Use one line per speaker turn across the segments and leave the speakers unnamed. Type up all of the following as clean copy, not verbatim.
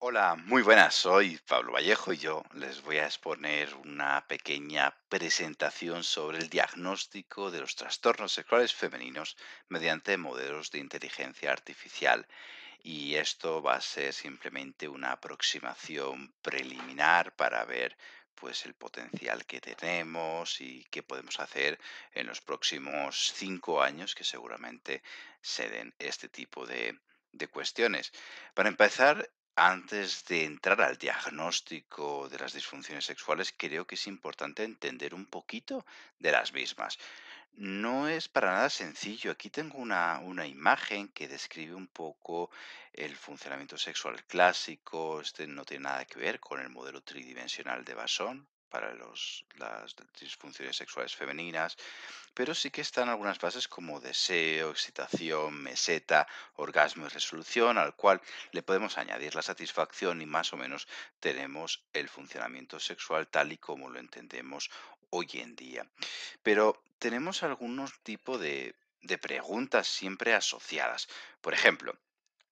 Hola, muy buenas, soy Pablo Vallejo y yo les voy a exponer una pequeña presentación sobre el diagnóstico de los trastornos sexuales femeninos mediante modelos de inteligencia artificial. Y esto va a ser simplemente una aproximación preliminar para ver pues el potencial que tenemos y qué podemos hacer en los próximos 5 años que seguramente se den este tipo de cuestiones. Para empezar, antes de entrar al diagnóstico de las disfunciones sexuales, creo que es importante entender un poquito de las mismas. No es para nada sencillo. Aquí tengo una imagen que describe un poco el funcionamiento sexual clásico. Este no tiene nada que ver con el modelo tridimensional de Basón para las disfunciones sexuales femeninas, pero sí que están algunas bases como deseo, excitación, meseta, orgasmo y resolución, al cual le podemos añadir la satisfacción y más o menos tenemos el funcionamiento sexual tal y como lo entendemos hoy en día. Pero tenemos algún tipo de preguntas siempre asociadas. Por ejemplo,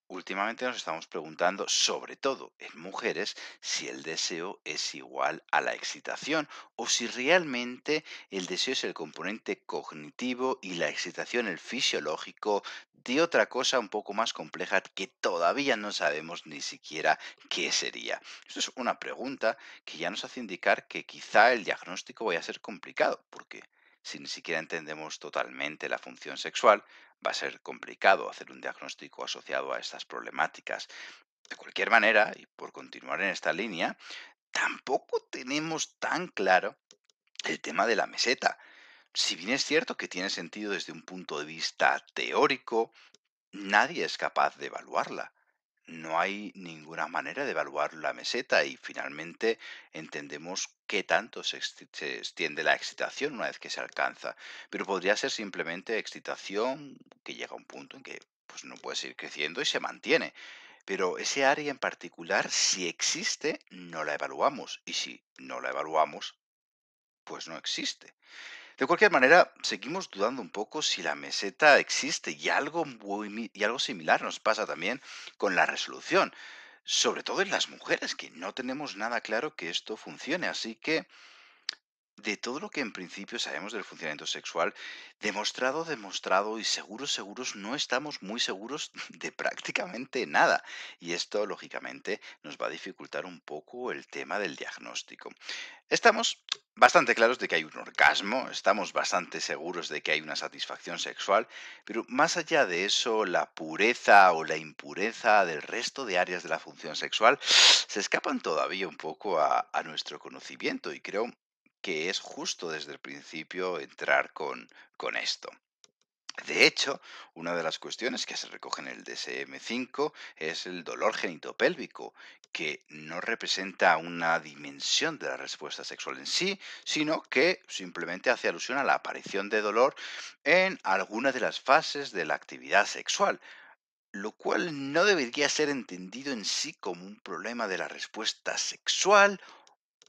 últimamente nos estamos preguntando, sobre todo en mujeres, si el deseo es igual a la excitación o si realmente el deseo es el componente cognitivo y la excitación el fisiológico de otra cosa un poco más compleja que todavía no sabemos ni siquiera qué sería. Esto es una pregunta que ya nos hace indicar que quizá el diagnóstico vaya a ser complicado, porque si ni siquiera entendemos totalmente la función sexual, va a ser complicado hacer un diagnóstico asociado a estas problemáticas. De cualquier manera, y por continuar en esta línea, tampoco tenemos tan claro el tema de la meseta. Si bien es cierto que tiene sentido desde un punto de vista teórico, nadie es capaz de evaluarla. No hay ninguna manera de evaluar la meseta y finalmente entendemos qué tanto se extiende la excitación una vez que se alcanza. Pero podría ser simplemente excitación que llega a un punto en que pues, no puede seguir creciendo y se mantiene. Pero ese área en particular, si existe, no la evaluamos. Y si no la evaluamos, pues no existe. De cualquier manera, seguimos dudando un poco si la meseta existe y y algo similar nos pasa también con la resolución, sobre todo en las mujeres, que no tenemos nada claro que esto funcione. Así que de todo lo que en principio sabemos del funcionamiento sexual, demostrado y seguros, no estamos muy seguros de prácticamente nada. Y esto, lógicamente, nos va a dificultar un poco el tema del diagnóstico. Estamos bastante claros de que hay un orgasmo, estamos bastante seguros de que hay una satisfacción sexual, pero más allá de eso, la pureza o la impureza del resto de áreas de la función sexual se escapan todavía un poco a nuestro conocimiento y creo que es justo desde el principio entrar con esto. De hecho, una de las cuestiones que se recoge en el DSM-5 es el dolor genitopélvico, que no representa una dimensión de la respuesta sexual en sí, sino que simplemente hace alusión a la aparición de dolor en alguna de las fases de la actividad sexual, lo cual no debería ser entendido en sí como un problema de la respuesta sexual,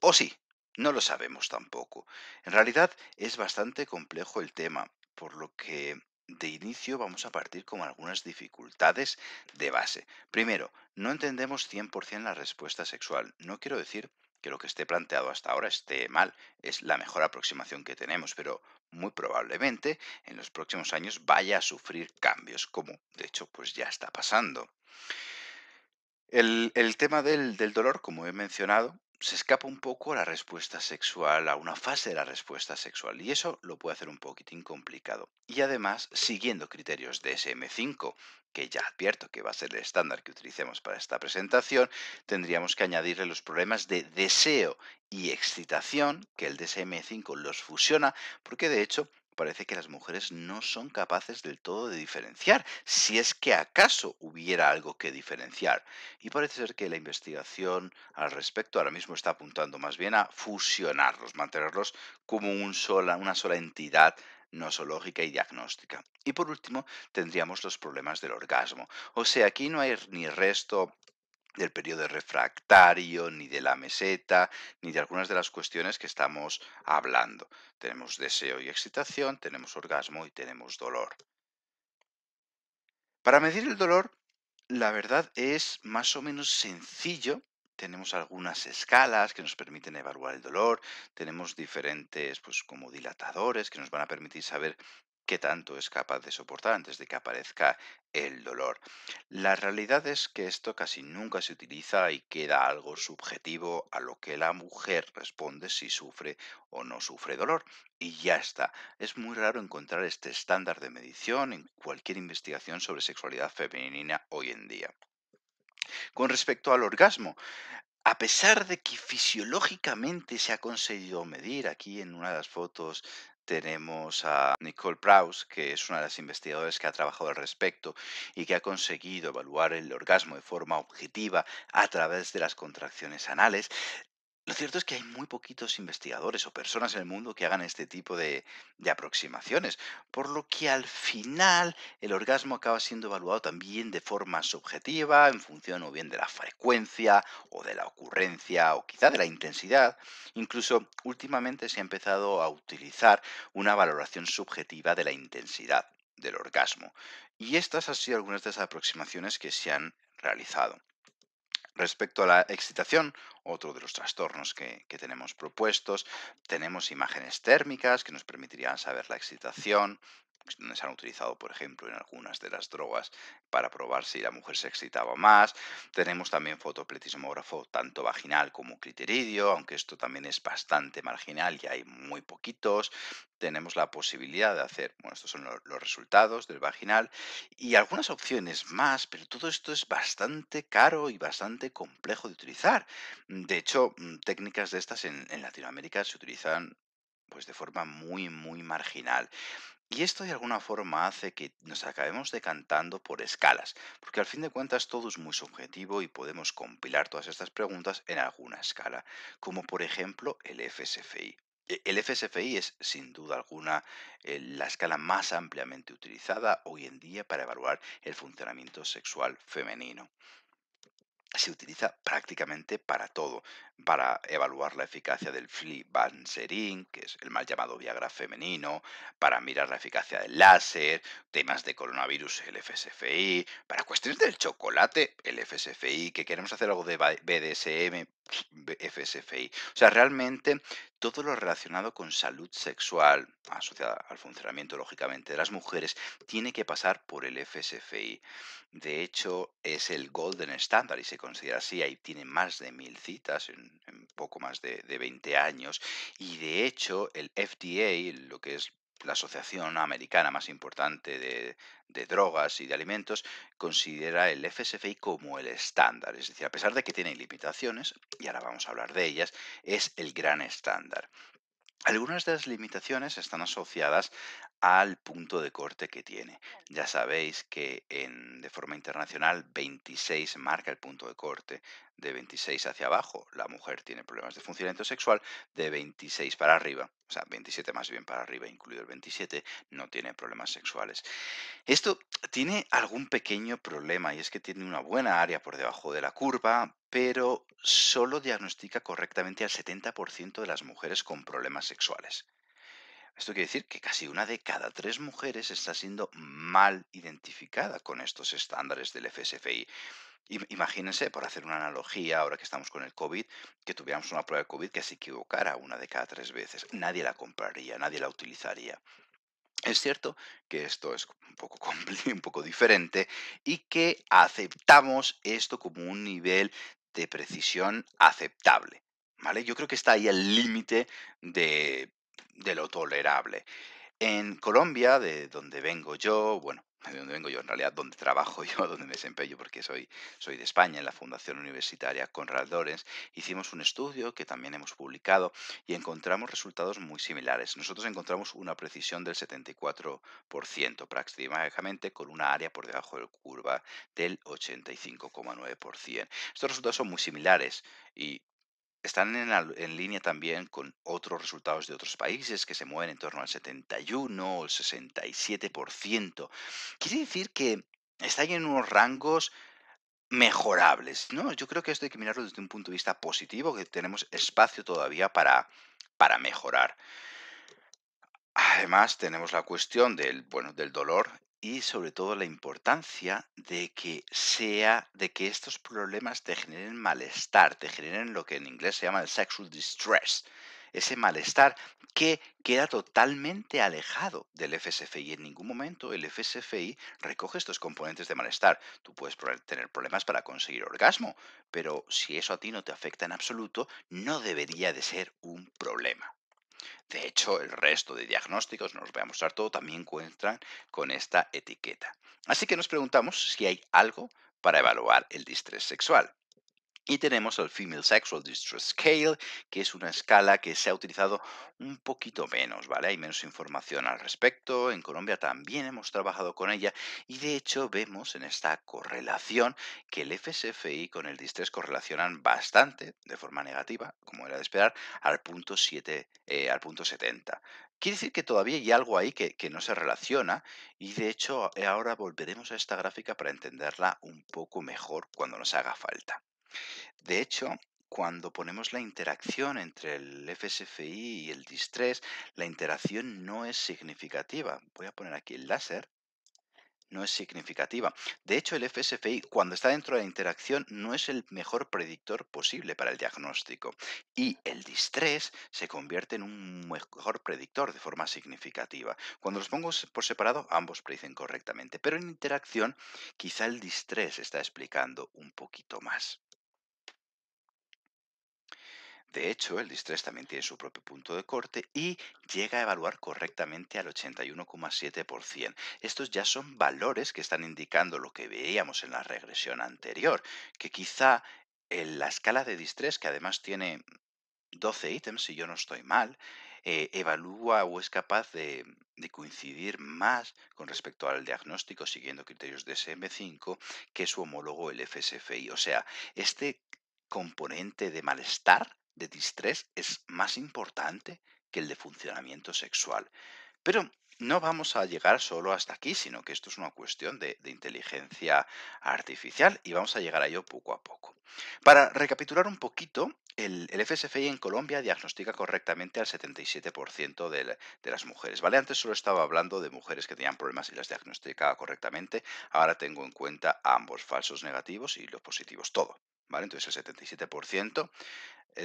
o sí, no lo sabemos tampoco. En realidad es bastante complejo el tema, por lo que de inicio vamos a partir con algunas dificultades de base. Primero, no entendemos 100% la respuesta sexual. No quiero decir que lo que esté planteado hasta ahora esté mal, es la mejor aproximación que tenemos, pero muy probablemente en los próximos años vaya a sufrir cambios, como de hecho pues ya está pasando. El tema del dolor, como he mencionado, se escapa un poco a la respuesta sexual, a una fase de la respuesta sexual, y eso lo puede hacer un poquitín complicado. Y además, siguiendo criterios de SM5, que ya advierto que va a ser el estándar que utilicemos para esta presentación, tendríamos que añadirle los problemas de deseo y excitación, que el DSM-5 los fusiona, porque de hecho parece que las mujeres no son capaces del todo de diferenciar, si es que acaso hubiera algo que diferenciar. Y parece ser que la investigación al respecto ahora mismo está apuntando más bien a fusionarlos, mantenerlos como una sola entidad nosológica y diagnóstica. Y por último, tendríamos los problemas del orgasmo. O sea, aquí no hay ni resto del periodo refractario, ni de la meseta, ni de algunas de las cuestiones que estamos hablando. Tenemos deseo y excitación, tenemos orgasmo y tenemos dolor. Para medir el dolor, la verdad es más o menos sencillo. Tenemos algunas escalas que nos permiten evaluar el dolor, tenemos diferentes, pues como dilatadores que nos van a permitir saber qué tanto es capaz de soportar antes de que aparezca el dolor. La realidad es que esto casi nunca se utiliza y queda algo subjetivo a lo que la mujer responde si sufre o no sufre dolor. Y ya está. Es muy raro encontrar este estándar de medición en cualquier investigación sobre sexualidad femenina hoy en día. Con respecto al orgasmo, a pesar de que fisiológicamente se ha conseguido medir, aquí en una de las fotos tenemos a Nicole Prouse, que es una de las investigadoras que ha trabajado al respecto y que ha conseguido evaluar el orgasmo de forma objetiva a través de las contracciones anales. Lo cierto es que hay muy poquitos investigadores o personas en el mundo que hagan este tipo de aproximaciones, por lo que al final el orgasmo acaba siendo evaluado también de forma subjetiva, en función o bien de la frecuencia o de la ocurrencia o quizá de la intensidad. Incluso últimamente se ha empezado a utilizar una valoración subjetiva de la intensidad del orgasmo. Y estas han sido algunas de las aproximaciones que se han realizado. Respecto a la excitación, otro de los trastornos que tenemos propuestos, tenemos imágenes térmicas que nos permitirían saber la excitación, donde se han utilizado, por ejemplo, en algunas de las drogas para probar si la mujer se excitaba más. Tenemos también fotopletismógrafo tanto vaginal como clitoridio, aunque esto también es bastante marginal y hay muy poquitos. Tenemos la posibilidad de hacer, bueno, estos son los resultados del vaginal y algunas opciones más, pero todo esto es bastante caro y bastante complejo de utilizar. De hecho, técnicas de estas en Latinoamérica se utilizan pues de forma muy, muy marginal. Y esto de alguna forma hace que nos acabemos decantando por escalas, porque al fin de cuentas todo es muy subjetivo y podemos compilar todas estas preguntas en alguna escala, como por ejemplo el FSFI. El FSFI es sin duda alguna la escala más ampliamente utilizada hoy en día para evaluar el funcionamiento sexual femenino. Se utiliza prácticamente para todo, para evaluar la eficacia del flibanserin, que es el mal llamado Viagra femenino, para mirar la eficacia del láser, temas de coronavirus, el FSFI, para cuestiones del chocolate, el FSFI, que queremos hacer algo de BDSM, FSFI. O sea, realmente todo lo relacionado con salud sexual, asociada al funcionamiento, lógicamente, de las mujeres, tiene que pasar por el FSFI. De hecho, es el golden standard y se considera así. Ahí tiene más de 1000 citas en poco más de 20 años. Y de hecho, el FDA, lo que es la asociación americana más importante de drogas y de alimentos, considera el FSFI como el estándar. Es decir, a pesar de que tiene limitaciones, y ahora vamos a hablar de ellas, es el gran estándar. Algunas de las limitaciones están asociadas al punto de corte que tiene. Ya sabéis que de forma internacional 26 marca el punto de corte. De 26 hacia abajo la mujer tiene problemas de funcionamiento sexual, de 26 para arriba, o sea, 27 más bien para arriba, incluido el 27, no tiene problemas sexuales. Esto tiene algún pequeño problema y es que tiene una buena área por debajo de la curva, pero solo diagnostica correctamente al 70% de las mujeres con problemas sexuales. Esto quiere decir que casi una de cada tres mujeres está siendo mal identificada con estos estándares del FSFI. Imagínense, por hacer una analogía, ahora que estamos con el COVID, que tuviéramos una prueba de COVID que se equivocara una de cada tres veces. Nadie la compraría, nadie la utilizaría. Es cierto que esto es un poco un poco diferente y que aceptamos esto como un nivel de precisión aceptable, ¿vale? Yo creo que está ahí al límite de lo tolerable. En Colombia, de donde vengo yo, bueno, de donde vengo yo, en realidad, donde trabajo yo, donde me desempeño, porque soy de España, en la Fundación Universitaria Conrad Lorenz, hicimos un estudio que también hemos publicado y encontramos resultados muy similares. Nosotros encontramos una precisión del 74%, prácticamente con una área por debajo de la curva del 85,9%. Estos resultados son muy similares y están en línea también con otros resultados de otros países que se mueven en torno al 71 o el 67%. Quiere decir que está en unos rangos mejorables, ¿no? Yo creo que esto hay que mirarlo desde un punto de vista positivo, que tenemos espacio todavía para mejorar. Además, tenemos la cuestión del, bueno, del dolor y sobre todo la importancia de que estos problemas te generen malestar, te generen lo que en inglés se llama el sexual distress, ese malestar que queda totalmente alejado del FSFI. En ningún momento el FSFI recoge estos componentes de malestar. Tú puedes tener problemas para conseguir orgasmo, pero si eso a ti no te afecta en absoluto, no debería de ser un problema. De hecho, el resto de diagnósticos, no os voy a mostrar todo, también cuentan con esta etiqueta. Así que nos preguntamos si hay algo para evaluar el distrés sexual. Y tenemos el Female Sexual Distress Scale, que es una escala que se ha utilizado un poquito menos, ¿vale? Hay menos información al respecto. En Colombia también hemos trabajado con ella y de hecho vemos en esta correlación que el FSFI con el distrés correlacionan bastante, de forma negativa, como era de esperar, al punto 7, al punto 70. Quiere decir que todavía hay algo ahí que no se relaciona y de hecho ahora volveremos a esta gráfica para entenderla un poco mejor cuando nos haga falta. De hecho, cuando ponemos la interacción entre el FSFI y el distrés, la interacción no es significativa. Voy a poner aquí el láser. No es significativa. De hecho, el FSFI, cuando está dentro de la interacción, no es el mejor predictor posible para el diagnóstico. Y el distrés se convierte en un mejor predictor de forma significativa. Cuando los pongo por separado, ambos predicen correctamente. Pero en interacción, quizá el distrés está explicando un poquito más. De hecho, el distrés también tiene su propio punto de corte y llega a evaluar correctamente al 81,7%. Estos ya son valores que están indicando lo que veíamos en la regresión anterior, que quizá en la escala de distrés, que además tiene 12 ítems, si yo no estoy mal, evalúa o es capaz de coincidir más con respecto al diagnóstico siguiendo criterios de SM5 que su homólogo el FSFI. O sea, este componente de malestar, de distrés, es más importante que el de funcionamiento sexual. Pero no vamos a llegar solo hasta aquí, sino que esto es una cuestión de inteligencia artificial y vamos a llegar a ello poco a poco. Para recapitular un poquito, el FSFI en Colombia diagnostica correctamente al 77% de las mujeres. ¿Vale? Antes solo estaba hablando de mujeres que tenían problemas y las diagnosticaba correctamente. Ahora tengo en cuenta ambos, falsos negativos y los positivos, todo. ¿Vale? Entonces el 77%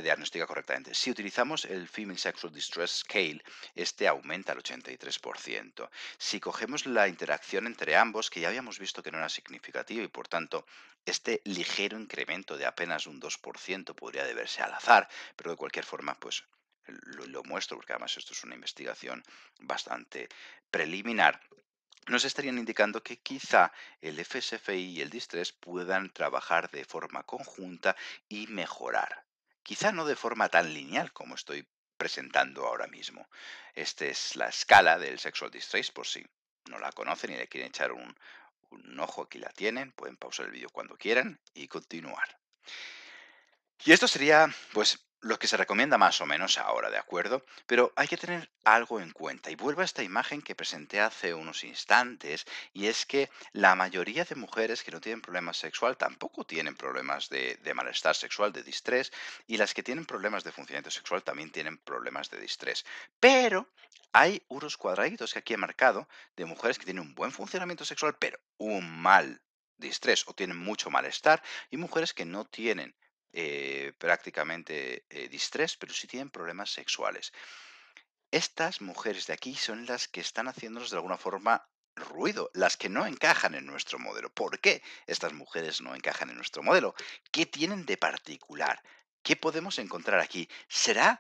diagnostica correctamente. Si utilizamos el Female Sexual Distress Scale, este aumenta al 83%. Si cogemos la interacción entre ambos, que ya habíamos visto que no era significativo y por tanto este ligero incremento de apenas un 2% podría deberse al azar, pero de cualquier forma, pues lo muestro porque además esto es una investigación bastante preliminar, nos estarían indicando que quizá el FSFI y el distrés puedan trabajar de forma conjunta y mejorar. Quizá no de forma tan lineal como estoy presentando ahora mismo. Esta es la escala del sexual distress, por si no la conocen y le quieren echar un ojo, aquí la tienen, pueden pausar el vídeo cuando quieran y continuar. Y esto sería, pues, lo que se recomienda más o menos ahora, ¿de acuerdo? Pero hay que tener algo en cuenta. Y vuelvo a esta imagen que presenté hace unos instantes, y es que la mayoría de mujeres que no tienen problemas sexual tampoco tienen problemas de malestar sexual, de distrés, y las que tienen problemas de funcionamiento sexual también tienen problemas de distrés. Pero hay unos cuadraditos que aquí he marcado de mujeres que tienen un buen funcionamiento sexual, pero un mal distrés o tienen mucho malestar, y mujeres que no tienen prácticamente distrés, pero sí tienen problemas sexuales. Estas mujeres de aquí son las que están haciéndonos de alguna forma ruido, las que no encajan en nuestro modelo. ¿Por qué estas mujeres no encajan en nuestro modelo? ¿Qué tienen de particular? ¿Qué podemos encontrar aquí? ¿Será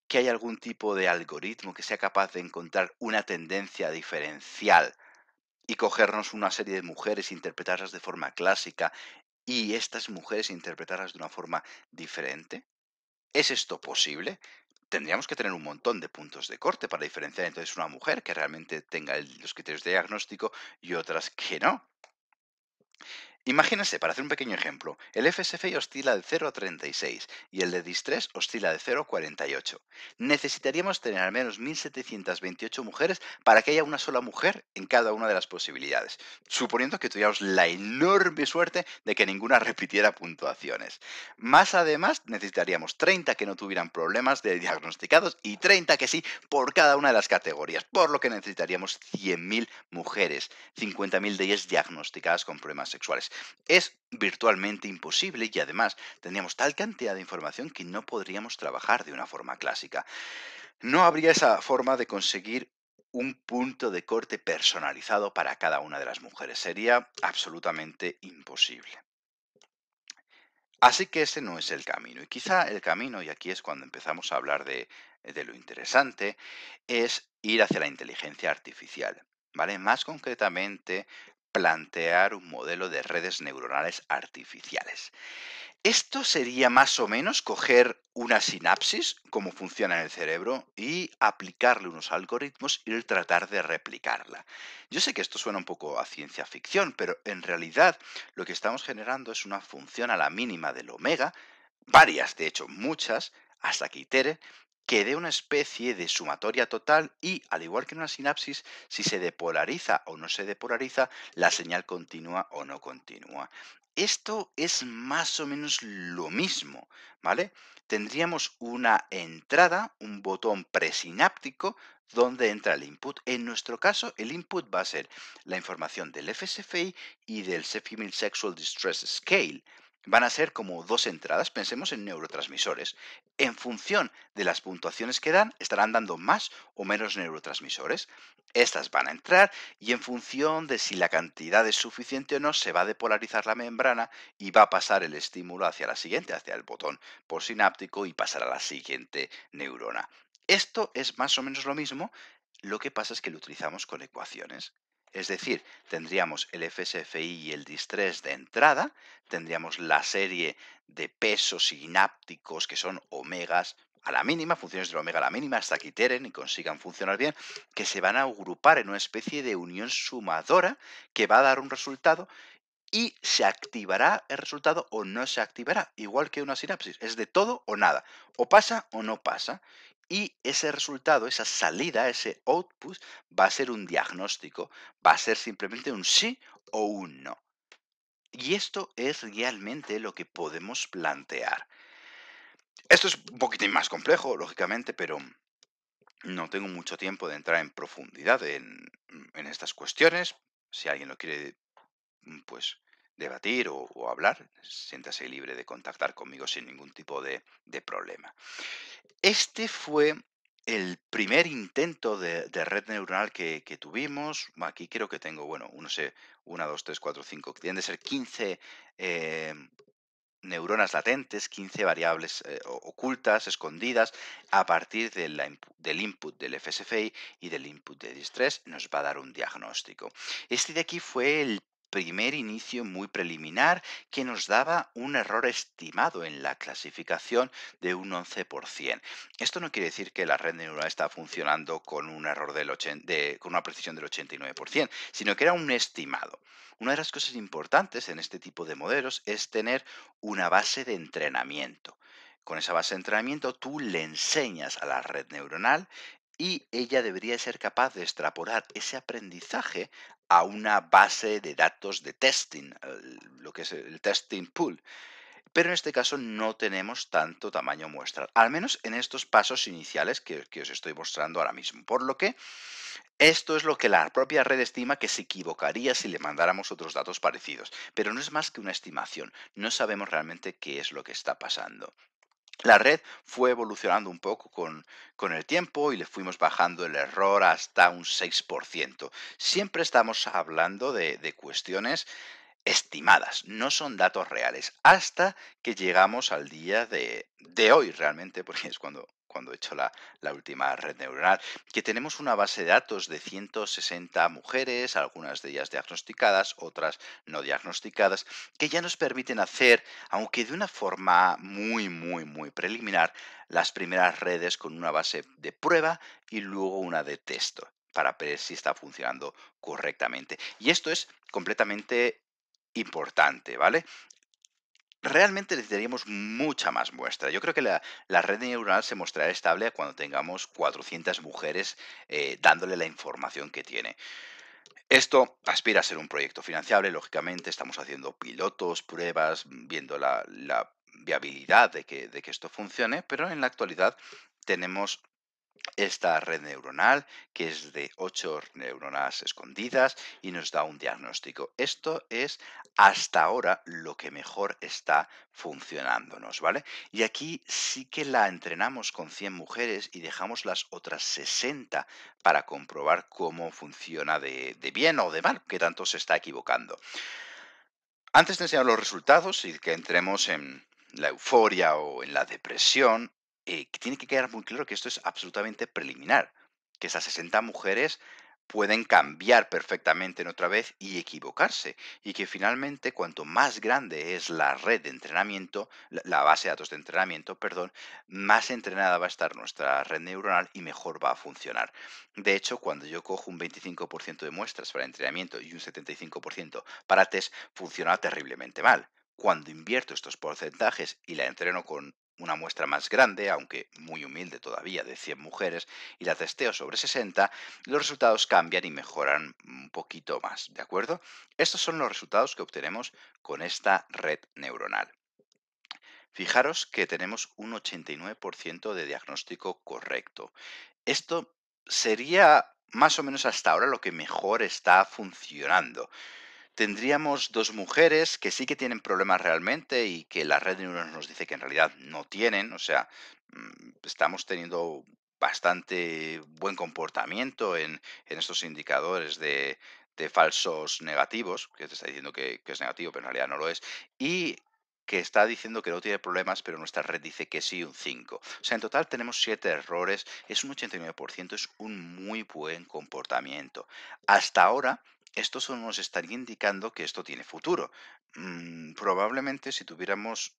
que hay algún tipo de algoritmo que sea capaz de encontrar una tendencia diferencial y cogernos una serie de mujeres e interpretarlas de forma clásica y estas mujeres interpretarlas de una forma diferente? ¿Es esto posible? Tendríamos que tener un montón de puntos de corte para diferenciar entonces una mujer que realmente tenga los criterios de diagnóstico y otras que no. Imagínense, para hacer un pequeño ejemplo, el FSFI oscila de 0 a 36 y el de distrés oscila de 0 a 48. Necesitaríamos tener al menos 1.728 mujeres para que haya una sola mujer en cada una de las posibilidades, suponiendo que tuviéramos la enorme suerte de que ninguna repitiera puntuaciones. Más además, necesitaríamos 30 que no tuvieran problemas de diagnosticados y 30 que sí por cada una de las categorías, por lo que necesitaríamos 100.000 mujeres, 50.000 de ellas diagnosticadas con problemas sexuales. Es virtualmente imposible y además tendríamos tal cantidad de información que no podríamos trabajar de una forma clásica. No habría esa forma de conseguir un punto de corte personalizado para cada una de las mujeres. Sería absolutamente imposible. Así que ese no es el camino. Y quizá el camino, y aquí es cuando empezamos a hablar de lo interesante, es ir hacia la inteligencia artificial, ¿vale? Más concretamente, plantear un modelo de redes neuronales artificiales. Esto sería más o menos coger una sinapsis, cómo funciona en el cerebro, y aplicarle unos algoritmos y tratar de replicarla. Yo sé que esto suena un poco a ciencia ficción, pero en realidad lo que estamos generando es una función a la mínima del omega, varias, de hecho muchas, hasta que itere, que dé una especie de sumatoria total y, al igual que en una sinapsis, si se depolariza o no se depolariza, la señal continúa o no continúa. Esto es más o menos lo mismo, ¿vale? Tendríamos una entrada, un botón presináptico donde entra el input. En nuestro caso, el input va a ser la información del FSFI y del Female Sexual Distress Scale. Van a ser como dos entradas, pensemos en neurotransmisores. En función de las puntuaciones que dan, estarán dando más o menos neurotransmisores. Estas van a entrar y en función de si la cantidad es suficiente o no, se va a depolarizar la membrana y va a pasar el estímulo hacia la siguiente, hacia el botón postsináptico y pasar a la siguiente neurona. Esto es más o menos lo mismo, lo que pasa es que lo utilizamos con ecuaciones. Es decir, tendríamos el FSFI y el distrés de entrada, tendríamos la serie de pesos sinápticos que son omegas a la mínima, funciones del omega a la mínima, hasta que iteren y consigan funcionar bien, que se van a agrupar en una especie de unión sumadora que va a dar un resultado y se activará el resultado o no se activará, igual que una sinapsis, es de todo o nada, o pasa o no pasa. Y ese resultado, esa salida, ese output, va a ser un diagnóstico, va a ser simplemente un sí o un no. Y esto es realmente lo que podemos plantear. Esto es un poquitín más complejo, lógicamente, pero no tengo mucho tiempo de entrar en profundidad en estas cuestiones. Si alguien lo quiere, pues, debatir o hablar, siéntase libre de contactar conmigo sin ningún tipo de problema. Este fue el primer intento de red neuronal que tuvimos. Aquí creo que tengo, bueno, no sé, 1, 2, 3, 4, 5, tienden de ser 15 eh, neuronas latentes, 15 variables ocultas, escondidas, a partir de del input del FSFI y del input de distress, nos va a dar un diagnóstico. Este de aquí fue el primer inicio muy preliminar que nos daba un error estimado en la clasificación de un 11%. Esto no quiere decir que la red neuronal está funcionando con un error con una precisión del 89%, sino que era un estimado. Una de las cosas importantes en este tipo de modelos es tener una base de entrenamiento. Con esa base de entrenamiento tú le enseñas a la red neuronal y ella debería ser capaz de extrapolar ese aprendizaje a una base de datos de testing, lo que es el testing pool. Pero en este caso no tenemos tanto tamaño muestra, al menos en estos pasos iniciales que os estoy mostrando ahora mismo. Por lo que esto es lo que la propia red estima que se equivocaría si le mandáramos otros datos parecidos, pero no es más que una estimación, no sabemos realmente qué es lo que está pasando. La red fue evolucionando un poco con el tiempo y le fuimos bajando el error hasta un 6%. Siempre estamos hablando de cuestiones estimadas, no son datos reales, hasta que llegamos al día de hoy realmente, porque es cuando he hecho la última red neuronal, que tenemos una base de datos de 160 mujeres, algunas de ellas diagnosticadas, otras no diagnosticadas, que ya nos permiten hacer, aunque de una forma muy, muy, muy preliminar, las primeras redes con una base de prueba y luego una de texto para ver si está funcionando correctamente. Y esto es completamente importante, ¿vale? Realmente necesitaríamos mucha más muestra. Yo creo que la red neuronal se mostrará estable cuando tengamos 400 mujeres dándole la información que tiene. Esto aspira a ser un proyecto financiable, lógicamente, estamos haciendo pilotos, pruebas, viendo la viabilidad de que esto funcione, pero en la actualidad tenemos esta red neuronal, que es de 8 neuronas escondidas y nos da un diagnóstico. Esto es hasta ahora lo que mejor está funcionándonos, ¿vale? Y aquí sí que la entrenamos con 100 mujeres y dejamos las otras 60 para comprobar cómo funciona de bien o de mal, que tanto se está equivocando. Antes de enseñar los resultados y que entremos en la euforia o en la depresión, que tiene que quedar muy claro que esto es absolutamente preliminar, que esas 60 mujeres pueden cambiar perfectamente en otra vez y equivocarse, y que finalmente cuanto más grande es la red de entrenamiento, la base de datos de entrenamiento, perdón, más entrenada va a estar nuestra red neuronal y mejor va a funcionar. De hecho, cuando yo cojo un 25% de muestras para entrenamiento y un 75% para test, funciona terriblemente mal. Cuando invierto estos porcentajes y la entreno con una muestra más grande, aunque muy humilde todavía, de 100 mujeres, y la testeo sobre 60, los resultados cambian y mejoran un poquito más, ¿de acuerdo? Estos son los resultados que obtenemos con esta red neuronal. Fijaros que tenemos un 89% de diagnóstico correcto. Esto sería más o menos hasta ahora lo que mejor está funcionando. Tendríamos 2 mujeres que sí que tienen problemas realmente y que la red de neuronas nos dice que en realidad no tienen, o sea, estamos teniendo bastante buen comportamiento en estos indicadores de falsos negativos, que te está diciendo que es negativo, pero en realidad no lo es, y que está diciendo que no tiene problemas, pero nuestra red dice que sí, un 5. O sea, en total tenemos 7 errores, es un 89%, es un muy buen comportamiento. Hasta ahora esto solo nos estaría indicando que esto tiene futuro. Probablemente si tuviéramos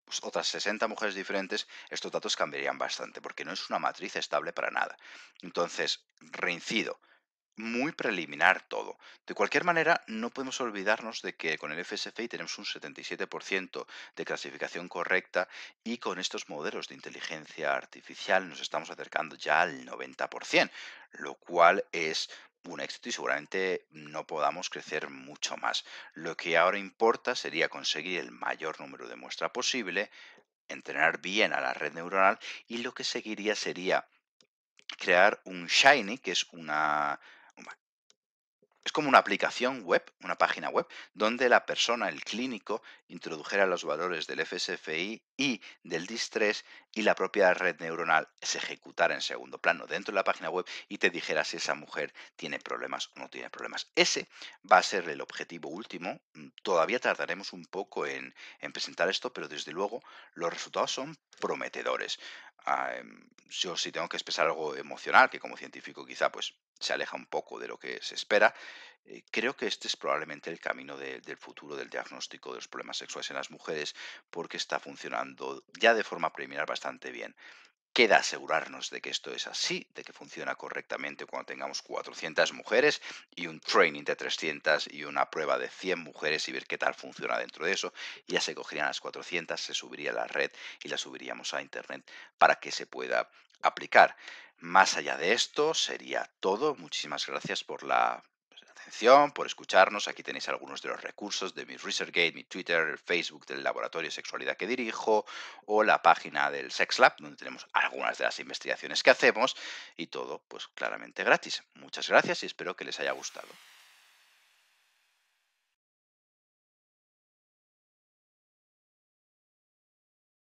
pues, otras 60 mujeres diferentes, estos datos cambiarían bastante, porque no es una matriz estable para nada. Entonces, reincido, muy preliminar todo. De cualquier manera, no podemos olvidarnos de que con el FSFI tenemos un 77% de clasificación correcta y con estos modelos de inteligencia artificial nos estamos acercando ya al 90%, lo cual es un éxito y seguramente no podamos crecer mucho más. Lo que ahora importa sería conseguir el mayor número de muestra posible, entrenar bien a la red neuronal y lo que seguiría sería crear un Shiny, que es es como una aplicación web, una página web, donde la persona, el clínico, introdujera los valores del FSFI y del DIS-3 y la propia red neuronal se ejecutara en segundo plano dentro de la página web y te dijera si esa mujer tiene problemas o no tiene problemas. Ese va a ser el objetivo último. Todavía tardaremos un poco en presentar esto, pero desde luego los resultados son prometedores. Yo si tengo que expresar algo emocional, que como científico quizá pues se aleja un poco de lo que se espera, creo que este es probablemente el camino del futuro del diagnóstico de los problemas sexuales en las mujeres, porque está funcionando ya de forma preliminar bastante bien. Queda asegurarnos de que esto es así, de que funciona correctamente cuando tengamos 400 mujeres y un training de 300 y una prueba de 100 mujeres y ver qué tal funciona dentro de eso. Ya se cogerían las 400, se subiría a la red y la subiríamos a Internet para que se pueda aplicar. Más allá de esto, sería todo. Muchísimas gracias por la atención, por escucharnos. Aquí tenéis algunos de los recursos de mi ResearchGate, mi Twitter, el Facebook del laboratorio de sexualidad que dirijo o la página del Sex Lab, donde tenemos algunas de las investigaciones que hacemos y todo, pues claramente gratis. Muchas gracias y espero que les haya gustado.